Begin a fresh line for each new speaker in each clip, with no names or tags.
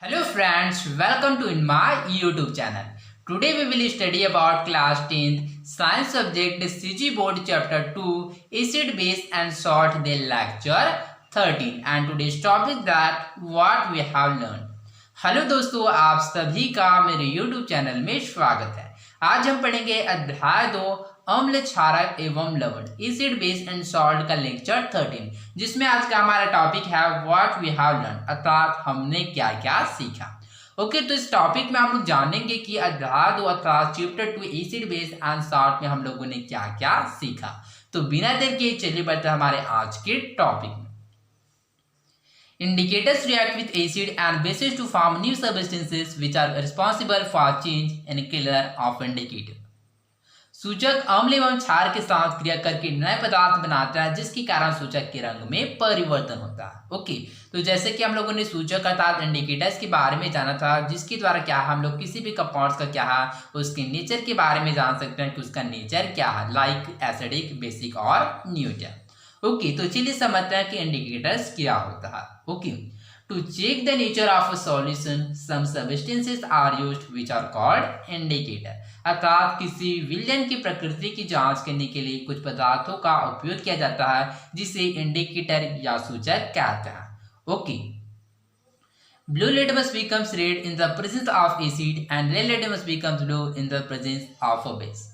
Hello friends, welcome to in my YouTube channel. Today we will study about class 10th science subject CG board chapter 2 acid base and salt the lecture 13 and today's topic that what we have learned. Hello दोस्तों, आप सभी का मेरे YouTube channel में स्वागत है। आज हम पढ़ेंगे अध्याय 2 अम्ल क्षारक एवं लवण एसिड बेस एंड सॉल्ट का लेक्चर 13, जिसमें आज का हमारा टॉपिक है व्हाट वी हैव लर्न, अर्थात हमने क्या क्या सीखा। ओके, तो इस टॉपिक में हम लोग जानेंगे कि अध्याय 2 अर्थात chapter 2 acid base and salt में हम लोगों ने क्या क्या सीखा। तो बिना देर के चलिए बढ़ते हैं हमारे आज के टॉपिक में। Indicators react with acid and bases to form new substances which are responsible for change in color of indicator. सूचक अम्ल एवं क्षार के साथ क्रिया करके नए पदार्थ बनाता है जिसके कारण सूचक के रंग में परिवर्तन होता है। ओके, तो जैसे कि हम लोगों ने सूचक अर्थात इंडिकेटर्स के बारे में जाना था, जिसके द्वारा क्या हम लोग किसी भी कंपाउंड्स का क्या है उसके नेचर के बारे में जान सकते हैं कि उसका नेचर क्या है, लाइक एसिडिक, बेसिक और न्यूट्रल। ओके, तो चलिए समझते हैं कि इंडिकेटर्स क्या होता है। Okay, to check the nature of a solution some substances are used which are called indicator, अर्थात किसी विलयन की प्रकृति की जांच करने के लिए कुछ पदार्थों का उपयोग किया जाता है जिसे इंडिकेटर या सूचक कहते हैं। Okay, blue litmus becomes red in the presence of acid and red litmus becomes blue in the presence of a base.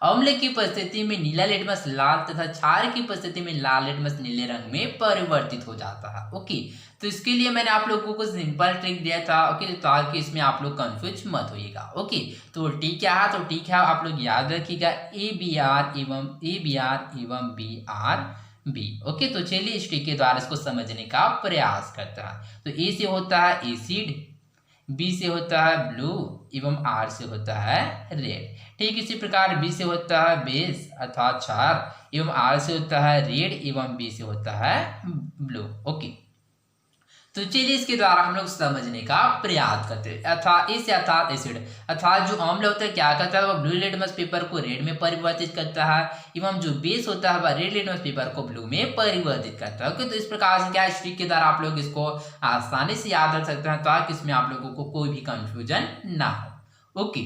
अम्ल की उपस्थिति में नीला लिटमस लाल तथा क्षार की उपस्थिति में लाल लिटमस नीले रंग में परिवर्तित हो जाता है। ओके, तो इसके लिए मैंने आप लोगों को सिंपल ट्रिक दिया था। ओके, ताकि इसमें आप लोग कंफ्यूज मत होइएगा। ओके, तो टी क्या है, तो टी क्या आप लोग याद रखिएगा, ए बी आर एवं बी आर बी। ओके, तो चलिए इस ट्रिक के द्वारा इसको समझने का प्रयास करता है। तो ए से होता है एसिड, बी से होता है ब्लू एवं आर से होता है रेड। ठीक इसी प्रकार बी से होता है बेस अर्थात क्षार एवं आर से होता है रेड एवं बी से होता है ब्लू। ओके, तो चलिए इसके द्वारा हम लोग समझने का प्रयास करते हैं। अर्थात इस अर्थात एसिड अर्थात जो अम्ल होता है क्या करता है, वह ब्लू लिटमस पेपर को रेड में परिवर्तित करता है एवं जो बेस होता है वह रेड लिटमस पेपर को ब्लू में परिवर्तित करता है। ओके, तो इस प्रकार से क्या ट्रिक के द्वारा आप लोग इसको आसानी से याद रख सकते हैं ताकि इसमें आप लोगों को कोई भी कंफ्यूजन ना हो। Okay,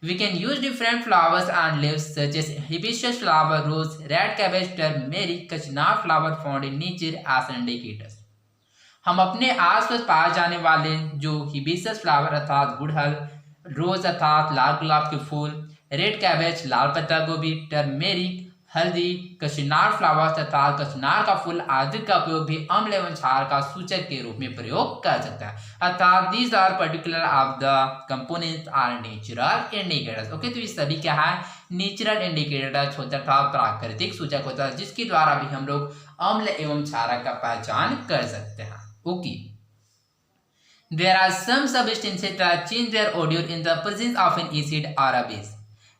we can use different flowers and leaves such as hibiscus flower, rose, red cabbage, turmeric, kashnar flower found in nature as indicators. हम अपने आसपास पाए जाने वाले जो हिबिस्कस फ्लावर अर्थात गुड़हल, रोज अर्थात लाल गुलाब के फूल, रेड कैबेज लाल पत्ता गोभी, टर्मेरिक हल्दी, कशनार फ्लावर तथा कशनार का फूल आदि का उपयोग भी अम्ल एवं क्षार का सूचक के रूप में प्रयोग कर सकता है। अर्थात these are particular of the components are natural indicators. Okay, तो ये सभी क्या है, नेचुरल इंडिकेटर्स होता था, प्राकृतिक सूचक होता है जिसके द्वारा भी हम लोग अम्ल एवं क्षार का पहचान कर सकते हैं। Okay, there are some substances that change their odor in the presence of an acid or a base.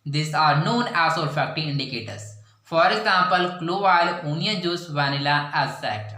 These are known as olfactory indicators. For example, clove oil, onion juice, vanilla, etc.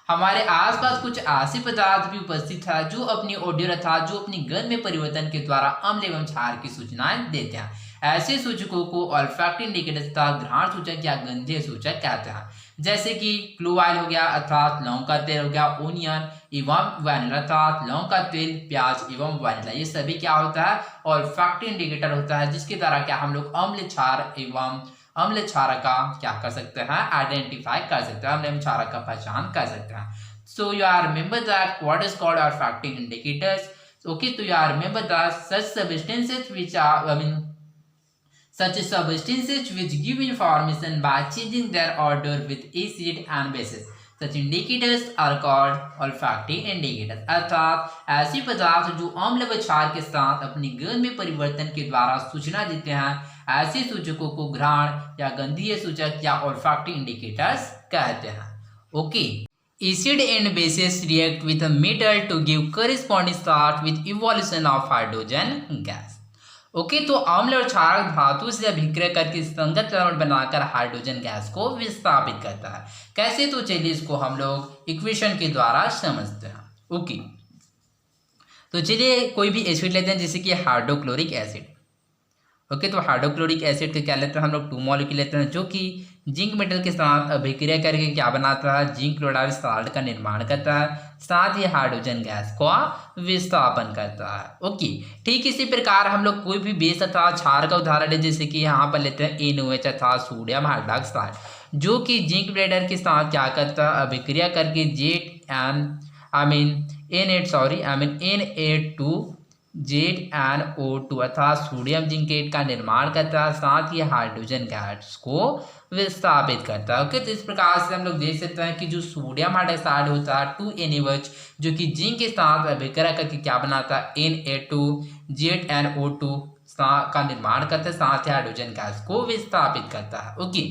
हमारे आसपास कुछ ऐसे पदार्थ भी उपस्थित है जो अपनी ओडोर अर्थात जो अपनी गंध में परिवर्तन के द्वारा अम्ल एवं क्षार की सूचनाएं देते हैं। ऐसे सूचकों को ऑल्फैक्टरी इंडिकेटर्स तथा घ्राण सूचक या गंधीय सूचक कहते हैं। जैसे कि क्लोव ऑयल हो गया अर्थात लौंग का तेल हो गया, ओनियन एवं वैनिला अर्थात लौंग का तेल, प्याज एवं वैनिला, ये सभी क्या होता है, ऑल्फैक्टरी इंडिकेटर होता है जिसके द्वारा क्या हम लोग अम्ल क्षार एवं अम्ल क्षार का क्या कर सकते हैं, आइडेंटिफाई कर सकते हैं, अम्ल क्षार का पहचान कर सकते हैं। So you are remember that what is called olfactory indicators. Okay, तो you are remember that such substances which are such substances which give information by changing their odor with acid and bases. Such indicators are called olfactory indicators. अर्थात ऐसे पदार्थ जो अम्ल व क्षार के साथ अपनी गंध में परिवर्तन के द्वारा सूचना देते हैं, ऐसे सूचकों को घ्राण या गंधीय सूचक या olfactory indicators कहते हैं। Okay, acid and bases react with a metal to give corresponding salt with evolution of hydrogen gas. Okay, तो अम्ल और क्षारक धातु से अभिक्रिया करके संगत द्रवण बनाकर हाइड्रोजन गैस को विस्थापित करता है। कैसे, तो चलिए इसको हम लोग इक्वेशन के द्वारा समझते हैं। ओके, तो चलिए कोई भी एसिड लेते हैं जैसे कि हाइड्रोक्लोरिक एसिड। ओके, तो हाइड्रोक्लोरिक एसिड के क्या लेते हैं हम लोग, 2 मॉलिक्यूल लेते हैं जो कि जिंक मेटल के साथ अभिक्रिया करके क्या बनाता है, जिंक क्लोराइड साल्ट का निर्माण करता है, साथ ही हाइड्रोजन गैस का विस्थापन करता है। ओके, ठीक इसी प्रकार हम लोग कोई भी बेस अथवा क्षार का उदाहरण है, जैसे कि यहाँ पर लेते हैं NaOH अर्थात सोडियम हाइड्रॉक्साइड, जो कि जिंक ब्लेडर के साथ क्या करता है, अभिक्रिया करके Na2 अर्थात सोडियम जिंकेट का निर्माण करता है, साथ ही हाइड्रोजन गैस को विस्थापित करता है। ओके, तो इस प्रकार से हम लोग देख सकते हैं कि जो सोडियम हाइड्रोक्साइड होता है 2NaOH, जो कि जिंक के साथ अभिक्रिया करके क्या बनाता है, Na2ZnO2 का निर्माण करता है, साथ ही हाइड्रोजन गैस को विस्थापित करता है। ओके,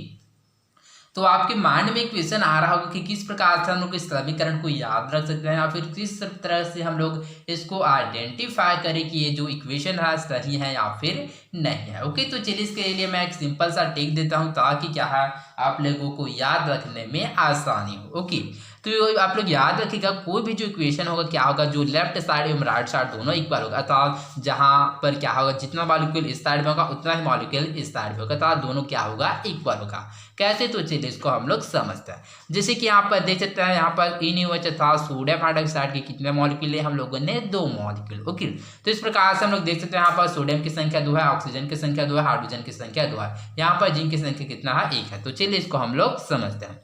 तो आपके माइंड में एक क्वेश्चन आ रहा होगा कि किस प्रकार से हम लोग इस समीकरण को याद रख सकते हैं, या फिर किस तरह से हम लोग इसको आइडेंटिफाई करें कि ये जो इक्वेशन है सही है या फिर नहीं है। ओके, तो चलिए इसके लिए मैं एक सिंपल सा टिक देता हूं ताकि क्या है आप लोगों को याद रखने में आसानी हो। ओके, तो आप लोग याद रखिएगा कोई भी जो इक्वेशन होगा क्या होगा, जो लेफ्ट साइड एवं राइट साइड दोनों इक्वल होगा, अर्थात जहां पर क्या होगा जितना मॉलिक्यूल इस साइड में होगा उतना ही मॉलिक्यूल इस साइड में होगा, अर्थात दोनों क्या होगा, इक्वल होगा। कैसे, तो चलिए इसको हम लोग समझते हैं। जैसे कि यहाँ पर देख सकते हैं, यहाँ पर NaOH अर्थात सोडियम हाइड्रोक्साइड के कितने मॉलिक्यूल है, हम लोगों ने 2 मॉलिक्यूल। ओके, तो इस प्रकार से हम लोग देख सकते हैं यहाँ पर सोडियम की संख्या 2 है, ऑक्सीजन की संख्या 2 है, हाइड्रोजन की संख्या 2 है, यहाँ पर जिंक की संख्या कितना है, 1 है। तो चलिए इसको हम लोग समझते हैं।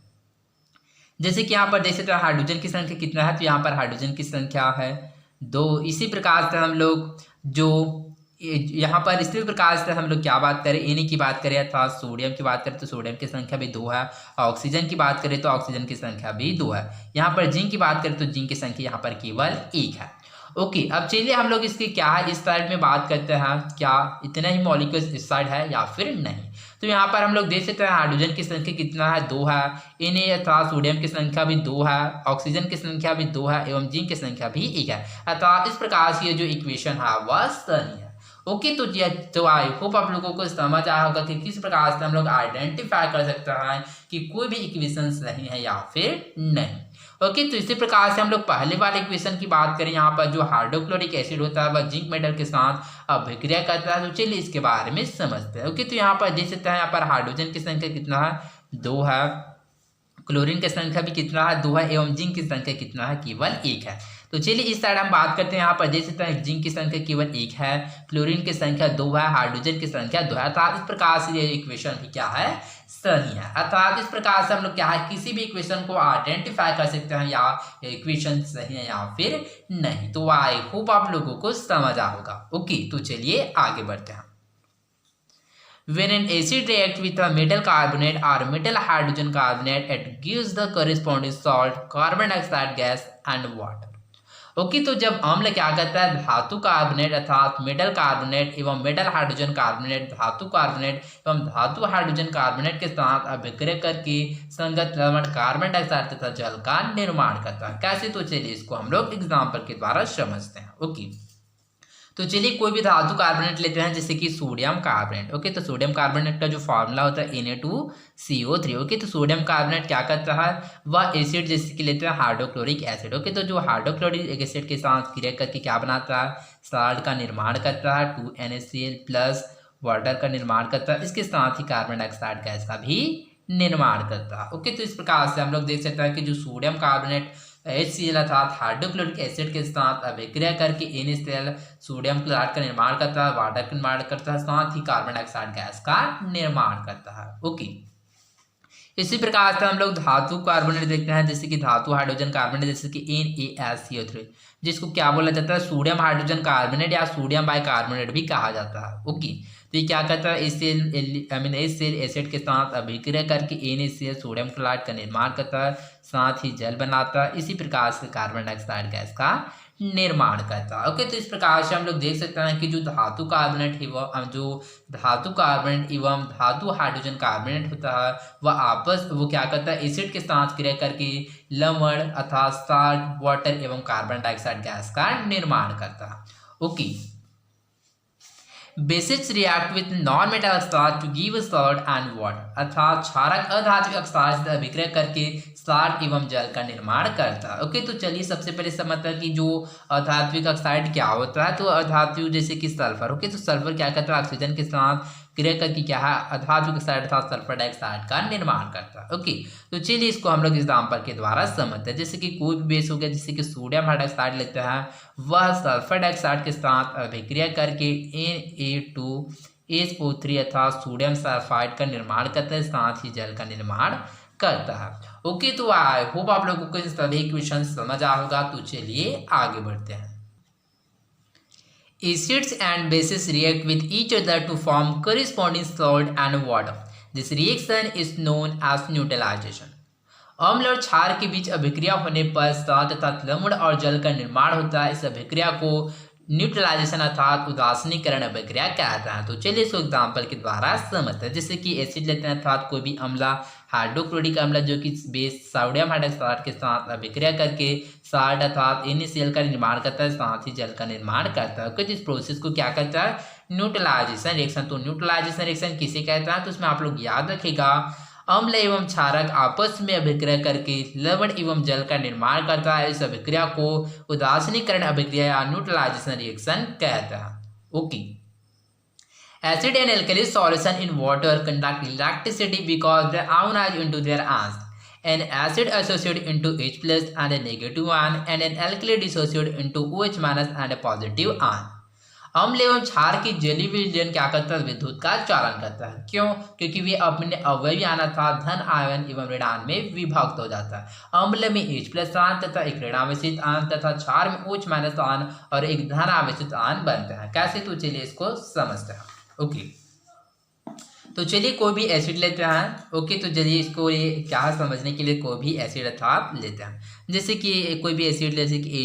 जैसे कि यहाँ पर देख सकते हैं हाइड्रोजन की संख्या कितना है, तो यहाँ पर हाइड्रोजन की संख्या है 2। इसी प्रकार से हम लोग जो यहाँ पर इसी प्रकार से हम लोग क्या बात करें, Na की बात करें अर्थात सोडियम की बात करें तो सोडियम की संख्या भी 2 है, ऑक्सीजन की बात करें तो ऑक्सीजन की संख्या भी 2 है, यहाँ पर जिंक की बात करें तो जिंक की संख्या यहाँ पर केवल 1 है। ओके, अब चलिए हम लोग इसकी क्या है इस साइड में बात करते हैं, क्या इतना ही मॉलिक्यूल्स इस साइड है या फिर नहीं। तो यहाँ पर हम लोग देख सकते हैं हाइड्रोजन की संख्या कितना है, 2 है, Na अर्थात सोडियम की संख्या भी 2 है, ऑक्सीजन की संख्या भी 2 है एवं जिंक की संख्या भी 1 है, अर्थात इस प्रकार से ये जो इक्वेशन है वह सही है। ओके, तो आई होप आप लोगों को समझ आया होगा कि किस प्रकार से हम लोग आइडेंटिफाई कर सकते हैं कि कोई भी इक्वेशन सही है या फिर नहीं। ओके, तो इसी प्रकार से हम लोग पहले वाले इक्वेशन की बात करें, यहाँ पर जो हाइड्रोक्लोरिक एसिड होता है वह जिंक मेटल के साथ अभिक्रिया करता है, तो चलिए इसके बारे में समझते हैं। ओके, तो यहाँ पर देख सकते हैं यहाँ पर हाइड्रोजन की संख्या कितना है, 2 है, क्लोरीन की संख्या भी कितना है, 2 है एवं जिंक की संख्या कितना है, केवल 1 है। तो चलिए इस साइड हम बात करते हैं, यहाँ पर देख सकते हैं जिंक की संख्या केवल 1 है, क्लोरीन की संख्या 2 है, हाइड्रोजन की संख्या 2 है, अर्थात इस प्रकार से ये इक्वेशन भी क्या है, सही है। अर्थात इस प्रकार से हम लोग क्या है किसी भी इक्वेशन को आइडेंटिफाई कर सकते हैं या इक्वेशन सही है या फिर नहीं। तो आई होप आप लोगों को समझ आ होगा। ओके, तो चलिए आगे बढ़ते हैं। When an acid reacts with a metal carbonate or metal hydrogen carbonate, it gives the corresponding salt, carbon dioxide gas and water. Okay, तो जब अम्ल क्या करता है धातु कार्बोनेट अर्थात मेटल कार्बोनेट एवं मेटल हाइड्रोजन कार्बोनेट, धातु कार्बोनेट एवं धातु हाइड्रोजन कार्बोनेट के साथ अभिक्रिया करके संगत लवण कार्बन डाइऑक्साइड तथा जल का निर्माण करता है। कैसे, तो चलिए इसको हम लोग एग्जाम्पल के द्वारा समझते हैं। ओके, तो चलिए कोई भी धातु कार्बोनेट लेते हैं जैसे कि सोडियम कार्बोनेट। ओके, तो सोडियम कार्बोनेट का जो फॉर्मूला होता है Na2CO3। ओके, तो सोडियम कार्बोनेट क्या करता है, वह एसिड जैसे कि लेते हैं हाइड्रोक्लोरिक एसिड। ओके, तो जो हाइड्रोक्लोरिक एसिड के साथ क्रिया करके क्या बनाता है, साल्ट का निर्माण करता है, 2NaCl प्लस वाटर का निर्माण करता है, इसके साथ ही कार्बन डाइऑक्साइड गैस का भी निर्माण करता है। ओके, तो इस प्रकार से हम लोग देख सकते हैं कि जो सोडियम कार्बोनेट HCl अर्थात हाइड्रोक्लोरिक एसिड के साथ अभिक्रिया करके NaCl सोडियम क्लोराइड का निर्माण करता है, वाटर का निर्माण करता है, साथ ही कार्बन डाइऑक्साइड गैस का निर्माण करता है। ओके, इसी प्रकार से हम लोग धातु कार्बोनेट देखते हैं जैसे कि धातु हाइड्रोजन कार्बोनेट जैसे कि NaSCO3, जिसको क्या बोला जाता है, सोडियम हाइड्रोजन कार्बोनेट या सोडियम बाइकार्बोनेट भी कहा जाता है। ओके, तो ये क्या करता है, HCl एसिड के साथ अभिक्रिया करके NaCl सोडियम क्लोराइड का निर्माण करता है, साथ ही जल बनाता है, इसी प्रकार से कार्बन डाइऑक्साइड गैस का निर्माण करता है। ओके, तो इस प्रकार से हम लोग देख सकते हैं कि जो धातु कार्बोनेट एवं धातु हाइड्रोजन कार्बोनेट होता है वो क्या करता है, एसिड के साथ क्रिया करके लवण अर्थात साल्ट, वाटर एवं कार्बन डाइऑक्साइड गैस का निर्माण करता है। Okay, bases react with non metal oxide to give salt and water, अर्थात क्षारक अधात्विक ऑक्साइड से अभिक्रिया करके सॉल्ट एवं जल का निर्माण करता है। ओके, तो चलिए सबसे पहले समझते हैं कि जो अधात्विक ऑक्साइड क्या होता है। तो अधातु जैसे कि सल्फर। ओके, तो सल्फर क्या करता है, ऑक्सीजन के साथ क्रिया करके क्या है, अधातु ऑक्साइड अर्थात सल्फर डाइऑक्साइड का निर्माण करता है। ओके, तो चलिए इसको हम लोग एग्जाम्पल के द्वारा समझते हैं। जैसे कि कोई भी बेस हो गया, जैसे कि सोडियम हाइड्रोक्साइड लेते हैं, वह सल्फर डाइऑक्साइड के साथ अभिक्रिया करके Na2SO3 अर्थात सोडियम सल्फाइड का निर्माण करता है, साथ ही जल का निर्माण करता है। ओके, तो आई होप आप लोगों को इन सभी क्वेश्चन समझ आ होगा। तो चलिए आगे बढ़ते हैं। Acids and bases react with each other to form corresponding salt and water. This reaction is known as neutralization. अम्ल और क्षार के बीच अभिक्रिया होने पर सात तथा लवण और जल का निर्माण होता है। इस अभिक्रिया को न्यूट्रलाइजेशन अर्थात उदासीनीकरण अभिक्रिया कहता है। तो चलिए इसको एग्जाम्पल के द्वारा समझते हैं। जैसे कि एसिड लेते हैं अर्थात कोई भी अम्ल, हाइड्रोक्लोरिक अम्ल जो कि बेस सोडियम हाइड्रोक्साइड के साथ अभिक्रिया करके साल्ट अर्थात NaCl का निर्माण करता है, साथ ही जल का निर्माण करता है। इस प्रोसेस को क्या करता है, न्यूट्रलाइजेशन रिएक्शन। तो न्यूट्रलाइजेशन रिएक्शन किसे कहता है, तो उसमें आप लोग याद रखिएगा, अम्ल एवं क्षारक आपस में अभिक्रिया करके लवण एवं जल का निर्माण करता है। इस अभिक्रिया को उदासीनीकरण अभिक्रिया या न्यूट्रलाइजेशन रिएक्शन कहता है। Okay, acid and alkali solution in water conduct electricity because they ionize into their ions. An acid associated into H plus and a negative ion, and an alkali dissociated into OH minus and a positive ion. अम्ल एवं क्षार की जलीय विलयन क्या करता है, विद्युत का चालन करता है। क्यों, क्योंकि वे अपने अवयवी आयन अर्थात धन आयन एवं ऋणायन में विभक्त हो जाता है। अम्ल में H प्लस आयन तथा एक ऋणावेशित आयन तथा क्षार में OH माइनस आयन और एक धन आवेशित आयन बनता है। कैसे, तो चलिए इसको समझते हैं। ओके, तो चलिए कोई भी एसिड लेते हैं। ओके, तो चलिए इसको ये क्या है समझने के लिए कोई भी एसिड अर्थात लेते हैं। जैसे कि कोई भी एसिड जैसे कि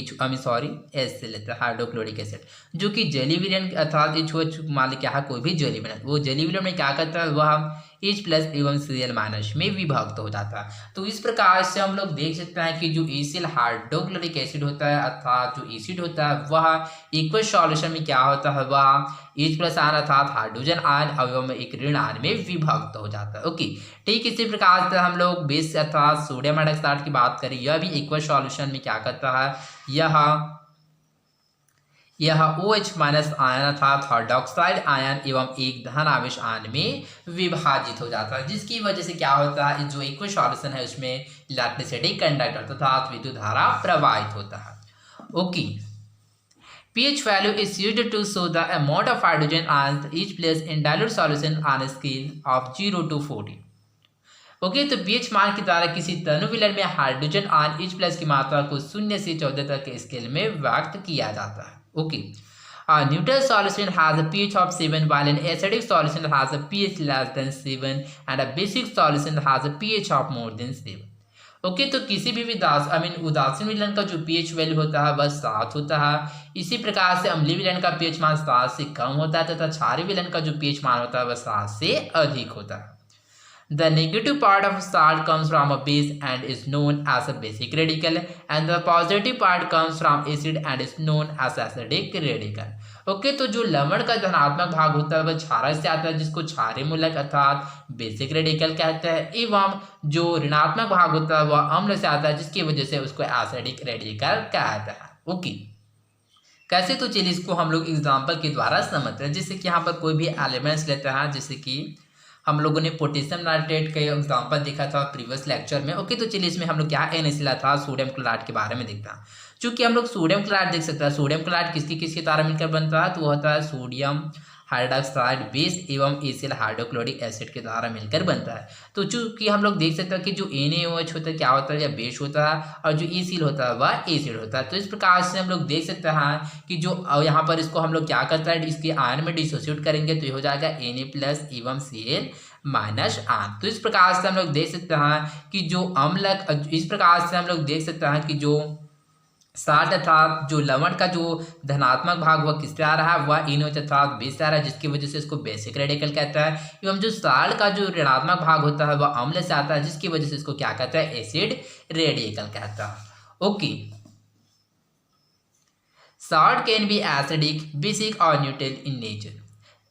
एस से लेते हैं, हाइड्रोक्लोरिक एसिड, जो कि जलीय विलयन अर्थात H मान ली क्या है, कोई भी जलीय विलयन, वो जलीय विलयन में क्या करता है, वह H प्लस एवं Cl माइनस में विभक्त हो जाता है। तो इस प्रकार से हम लोग देख सकते हैं कि जो ACl हाइड्रोक्लोरिक एसिड होता है अर्थात जो एसिड होता है, वह इक्वस सॉल्यूशन में क्या होता है, वह H प्लस आयन अर्थात हाइड्रोजन आयन एवं एक ऋण आयन में विभक्त हो जाता है। ओके, ठीक इसी प्रकार से हम लोग बेस अर्थात सोडियम हाइड्रोक्साइड की बात करें, यह भी इक्वस सॉल्यूशन में क्या करता है, यह OH माइनस आयन अर्थात हाइड्रोक्साइड आयन एवं एक धन आवेश आयन में विभाजित हो जाता है, जिसकी वजह से क्या होता है, जो इक्वस सॉल्यूशन है उसमें इलेक्ट्रिसिटी कंडक्टर अर्थात विद्युत धारा प्रवाहित होता है। Okay, pH value is used to show the amount of hydrogen ions each place in dilute solution on a scale of 0 to 40. Okay, तो pH मान के द्वारा किसी तनु विलयन में हाइड्रोजन आयन H प्लस की मात्रा को 0 से 14 तक के स्केल में व्यक्त किया जाता है। Okay, a neutral solution has a pH of 7 while an acidic solution has a pH less than 7 and a basic solution has a pH of more than 7. Okay, तो किसी भी उदासीन विलयन का जो pH वैल्यू होता है वह 7 होता है। इसी प्रकार से अम्लीय विलयन का pH मान 7 से कम होता है तथा क्षारीय विलयन का जो pH मान होता है वह 7 से अधिक होता है। The negative part of salt comes from a base and is known as a basic radical, and the positive part comes from acid and is known as acidic radical. Okay, तो जो लवण का धनात्मक भाग होता है वह क्षारक से आता है, जिसको क्षारीय मूलक अर्थात बेसिक रेडिकल कहते हैं, एवं जो ऋणात्मक भाग होता है वह अम्ल से आता है, जिसकी वजह से उसको एसिडिक रेडिकल कहता है। ओके, कैसे, तो चलिए इसको हम लोग एग्जाम्पल के द्वारा समझते हैं। जैसे कि यहाँ पर कोई भी एलिमेंट्स लेते हैं, जैसे कि हम लोगों ने पोटेशियम नाइट्रेट का एग्जांपल देखा था प्रीवियस लेक्चर में। ओके, तो चलिए इसमें हम लोग क्या NaCl था सोडियम क्लोराइड के बारे में देखता है। चूंकि हम लोग सोडियम क्लोराइड देख सकते हैं, सोडियम क्लोराइड किसके द्वारा मिलकर बनता है, तो वो होता है सोडियम हाइड्रोक्साइड बेस एवं ACl हाइड्रोक्लोरिक एसिड के द्वारा मिलकर बनता है। तो चूंकि हम लोग देख सकते हैं कि जो NaOH होता है क्या होता है, या बेस होता है, और जो ACl होता है वह एसिड होता है। तो इस प्रकार से हम लोग देख सकते हैं कि जो यहाँ पर इसको हम लोग क्या करता है, इसके आयन में डिसोसिएट करेंगे तो ये हो जाएगा Na प्लस एवं Cl माइनस आयन। तो इस प्रकार से हम लोग देख सकते हैं कि जो अम्लक, इस प्रकार से हम लोग देख सकते हैं कि जो साल्ट अर्थात जो लवण का जो धनात्मक भाग वह किससे आ रहा है, वह NaOH अर्थात बेस से आ रहा है, जिसकी वजह से इसको बेसिक रेडिकल कहता है, एवं जो साल्ट का जो ऋणात्मक भाग होता है वह अम्ल से आता है, जिसकी वजह से इसको क्या कहता है, एसिड रेडिकल कहता है। Okay, salt can be acidic, basic और न्यूट्रल इन नेचर।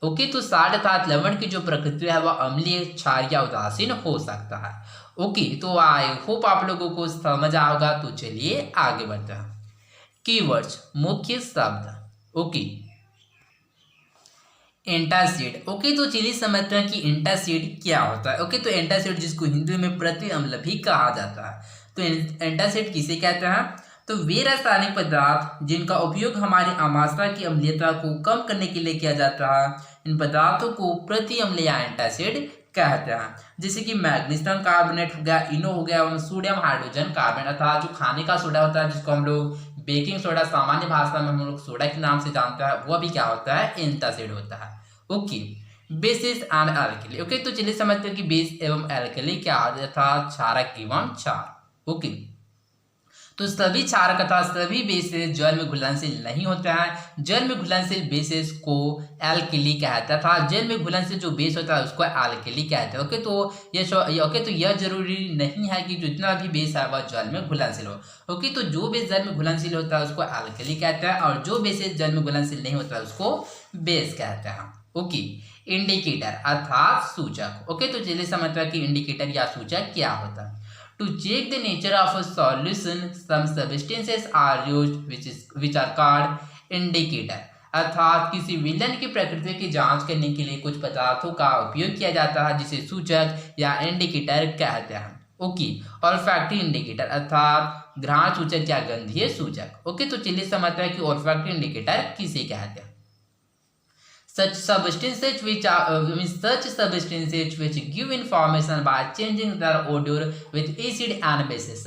ओके, तो साल्ट अर्थात लवण की जो प्रकृति है वह अम्लीय, क्षारीय या उदासीन हो सकता है। ओके, तो आई होप आप लोगों को समझ आएगा। तो चलिए आगे बढ़ते हैं। कीवर्ड्स, मुख्य शब्द। Okay, antacid. ओके, तो चलिए समझते हैं कि एंटासिड क्या होता है। ओके, तो एंटासिड जिसको हिंदी में प्रति अम्ल भी कहा जाता है, तो एंटासिड किसे कहते हैं? तो वे रासायनिक पदार्थ जिनका उपयोग हमारी आमाशय की अम्लीयता को कम करने के लिए किया जाता है, इन पदार्थों को प्रति अम्ल या एंटासिड कहते हैं। जैसे कि मैग्नीशियम कार्बोनेट हो गया, इनो हो गया, एवं सोडियम हाइड्रोजन कार्बोनेट अर्थात जो खाने का सोडा होता है, जिसको हम लोग बेकिंग सोडा सामान्य भाषा में हम लोग सोडा के नाम से जानते हैं, वह भी क्या होता है? एंटासिड होता है। Okay, basis and alkali. Okay, तो चलिए समझते हैं कि बेस एवं एल्कली क्या था? क्षारक एवं क्षार। ओके, तो सभी क्षारक तथा सभी बेसिस जल में घुलनशील नहीं होते हैं। जल में घुलनशील बेसिस को एल्कली कहता था, जल में घुलनशील जो बेस होता है उसको एल्कली कहते हैं। ओके, तो यह जरूरी नहीं है कि जितना भी बेस है वह जल में घुलनशील हो। ओके, तो जो बेस जल में घुलनशील होता है उसको एल्कली कहते हैं, और जो बेसिस जल में घुलनशील नहीं होता है उसको बेस कहते हैं। ओके, इंडिकेटर अर्थात सूचक। ओके, तो चलिए समझते हैं कि इंडिकेटर या सूचक क्या होता है। To check the nature of a solution, some substances are used which are called indicator. अर्थात किसी विलयन की प्रकृति की जांच करने के लिए कुछ पदार्थों का उपयोग किया जाता है जिसे सूचक या इंडिकेटर कहते हैं। ओके, ऑल्फैक्टरी इंडिकेटर अर्थात घ्राण सूचक या गंधीय सूचक। ओके, तो चलिए समझते हैं कि ऑल्फैक्टरी इंडिकेटर किसे कहते हैं। Such substances which give information by changing their odor with acid and bases.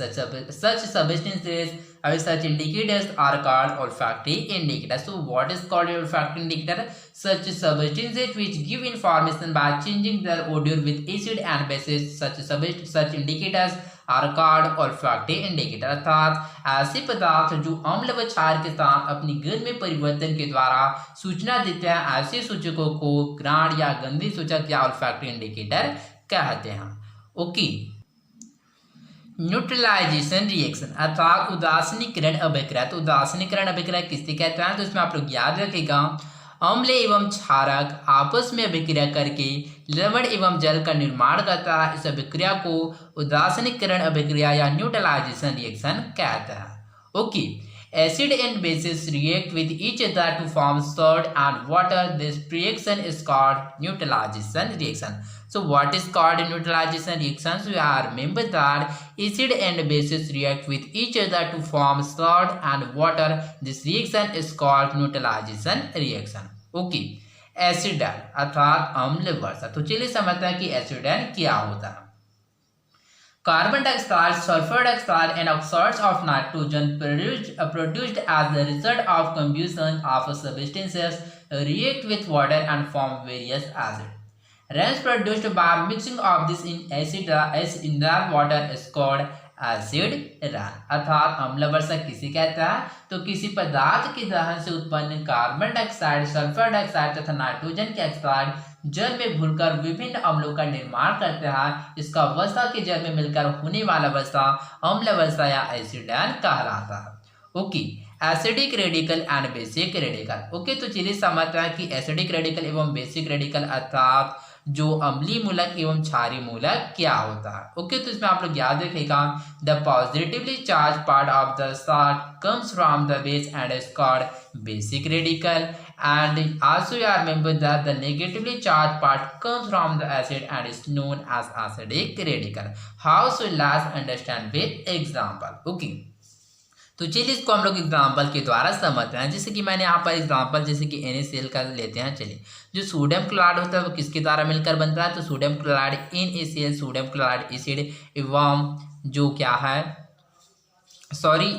Such indicators are called olfactory indicators. So, what is called olfactory indicator? Such substances which give information by changing their odor with acid and bases. Such indicators are called olfactory indicator अर्थात ऐसे पदार्थ जो अम्ल व क्षार के साथ अपनी गंध में परिवर्तन के द्वारा सूचना देते हैं, ऐसे सूचकों को घ्राण या गंधी सूचक या ऑल्फैक्टरी इंडिकेटर कहते हैं। ओके, न्यूट्रलाइजेशन रिएक्शन अर्थात उदासीनीकरण अभिक्रिया। तो उदासीनीकरण अभिक्रिया किससे कहते हैं? तो इसमें आप लोग याद रखिएगा, अम्ल एवं क्षारक आपस में अभिक्रिया करके लवण एवं जल का निर्माण करता है। इस अभिक्रिया को उदासीनीकरण अभिक्रिया या न्यूट्रलाइजेशन रिएक्शन कहते हैं। Okay, acid and bases react with each other to form salt and water. This reaction is called neutralization reaction. So what is called neutralization reaction? So remember that acid and bases react with each other to form salt and water. This reaction is called neutralization reaction. Okay. एसिडाइन अर्थात अम्ल वर्षा। तो चलिए समझते हैं कि एसिडाइन क्या होता है। Carbon dioxide, sulphur dioxide and oxides of nitrogen produced as the result of combustion of substances react with water and form various acids. Rains produced by mixing of this in in that water is called acid rain अर्थात अम्ल वर्षा किसे कहता है? तो किसी पदार्थ के दहन से उत्पन्न कार्बन डाइऑक्साइड, सल्फर डाइऑक्साइड तथा नाइट्रोजन के ऑक्साइड जल में घुलकर विभिन्न अम्लों का निर्माण करते हैं। इसका वर्षा के जल में मिलकर होने वाला वर्षा अम्ल वर्षा या एसिड रेन कहलाता है। Okay, acidic radical and basic radical. Okay, तो चलिए समझते हैं कि एसिडिक रेडिकल एवं बेसिक रेडिकल अर्थात जो अम्लीय मूलक एवं क्षारीय मूलक क्या होता है। ओके, तो इसमें आप लोग याद रखिएगा, the positively charge part of the salt comes from the base and is called basic radical and also you remember that the negatively charge part comes from the acid and is known as acidic radical. How so let's understand with example. Okay, तो चलिए इसको हम लोग example के द्वारा समझते हैं। जैसे कि मैंने यहाँ पर एग्जाम्पल जैसे कि NaCl का लेते हैं। चलिए, जो सोडियम क्लोराइड होता है वो किसके द्वारा मिलकर बनता है? तो sodium chloride NaCl sodium chloride acid एवं जो क्या है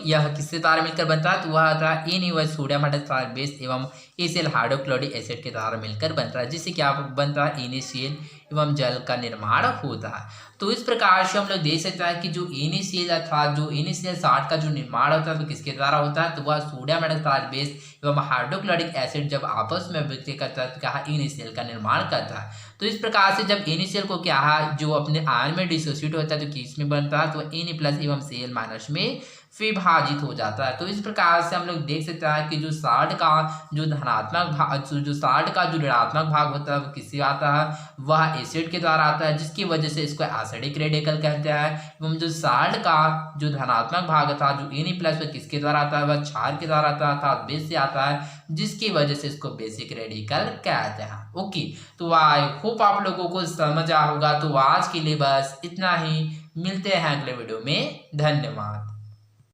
यह किसके द्वारा मिलकर बनता है? तो वह था Na सोडियम हाइड्रोक्साइड बेस एवं ACl हाइड्रोक्लोरिक एसिड के द्वारा मिलकर बनता है, जिससे क्या बनता है? NaCl एवं जल का निर्माण होता है। तो इस प्रकार से हम लोग देख सकते हैं कि जो NaCl अर्थात जो NaCl साल्ट का जो निर्माण होता है वो किसके द्वारा होता है? तो वह सोडियम हाइड्रोक्साइड बेस एवं हाइड्रोक्लोरिक एसिड जब आपस में अभिक्रिया करता है तो क्या है? NaCl का निर्माण करता है। तो इस प्रकार से जब NaCl को क्या है जो अपने आयन में डिसोसिएट होता है तो किस में बनता है? तो Na+ एवं Cl- में विभाजित हो जाता है। तो इस प्रकार से हम लोग देख सकते हैं कि जो साल्ट का जो धनात्मक भाग, जो साल्ट का जो ऋणात्मक भाग होता है वो किससे आता है, वह एसिड के द्वारा आता है, जिसकी वजह से इसको एसिडिक रेडिकल कहते हैं। एवं जो साल्ट का जो धनात्मक भाग था जो Na+ वह किसके द्वारा आता है, वह क्षार के द्वारा आता है अर्थात बेस से आता है, जिसकी वजह से इसको बेसिक रेडिकल कहते हैं। ओके, तो आई होप आप लोगों को समझ आ होगा। तो आज के लिए बस इतना ही, मिलते हैं अगले वीडियो में। धन्यवाद।